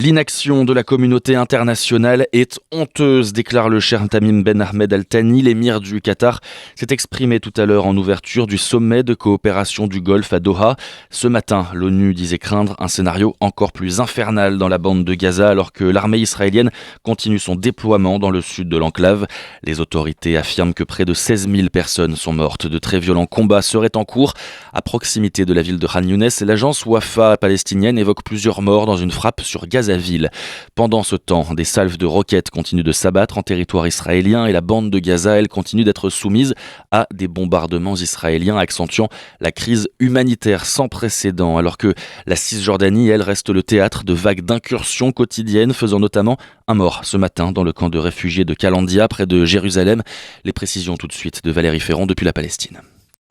L'inaction de la communauté internationale est honteuse, déclare le cheikh Tamim Ben Ahmed Al Thani. L'émir du Qatar s'est exprimé tout à l'heure en ouverture du sommet de coopération du Golfe à Doha. Ce matin, l'ONU disait craindre un scénario encore plus infernal dans la bande de Gaza alors que l'armée israélienne continue son déploiement dans le sud de l'enclave. Les autorités affirment que près de 16 000 personnes sont mortes. De très violents combats seraient en cours à proximité de la ville de Khan Younes. L'agence Wafa palestinienne évoque plusieurs morts dans une frappe sur Gaza ville. Pendant ce temps, des salves de roquettes continuent de s'abattre en territoire israélien et la bande de Gaza, elle, continue d'être soumise à des bombardements israéliens, accentuant la crise humanitaire sans précédent, alors que la Cisjordanie, elle, reste le théâtre de vagues d'incursions quotidiennes, faisant notamment un mort ce matin dans le camp de réfugiés de Kalandia, près de Jérusalem. Les précisions tout de suite de Valérie Ferron depuis la Palestine.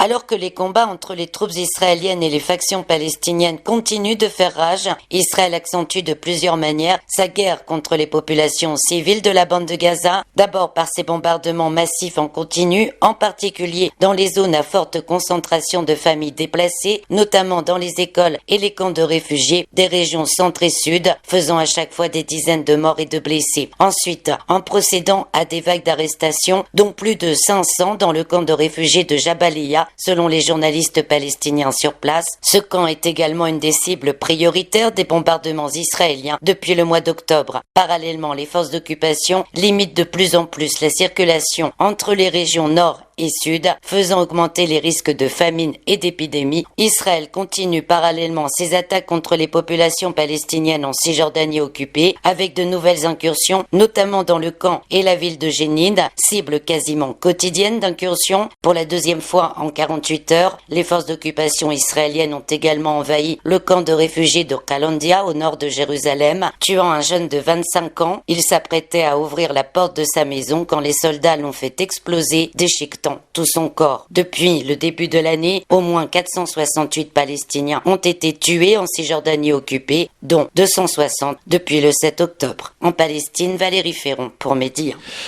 Alors que les combats entre les troupes israéliennes et les factions palestiniennes continuent de faire rage, Israël accentue de plusieurs manières sa guerre contre les populations civiles de la bande de Gaza, d'abord par ses bombardements massifs en continu, en particulier dans les zones à forte concentration de familles déplacées, notamment dans les écoles et les camps de réfugiés des régions centre et sud, faisant à chaque fois des dizaines de morts et de blessés. Ensuite, en procédant à des vagues d'arrestations, dont plus de 500 dans le camp de réfugiés de Jabalia, selon les journalistes palestiniens sur place. Ce camp est également une des cibles prioritaires des bombardements israéliens depuis le mois d'octobre. Parallèlement, les forces d'occupation limitent de plus en plus la circulation entre les régions nord et sud, faisant augmenter les risques de famine et d'épidémie. Israël continue parallèlement ses attaques contre les populations palestiniennes en Cisjordanie occupée, avec de nouvelles incursions, notamment dans le camp et la ville de Jénine, cible quasiment quotidienne d'incursions. Pour la deuxième fois en 48 heures, les forces d'occupation israéliennes ont également envahi le camp de réfugiés de Kalandia, au nord de Jérusalem, tuant un jeune de 25 ans. Il s'apprêtait à ouvrir la porte de sa maison quand les soldats l'ont fait exploser, déchiquetant tout son corps. Depuis le début de l'année, au moins 468 Palestiniens ont été tués en Cisjordanie occupée, dont 260 depuis le 7 octobre. En Palestine, Valérie Ferron pour Média.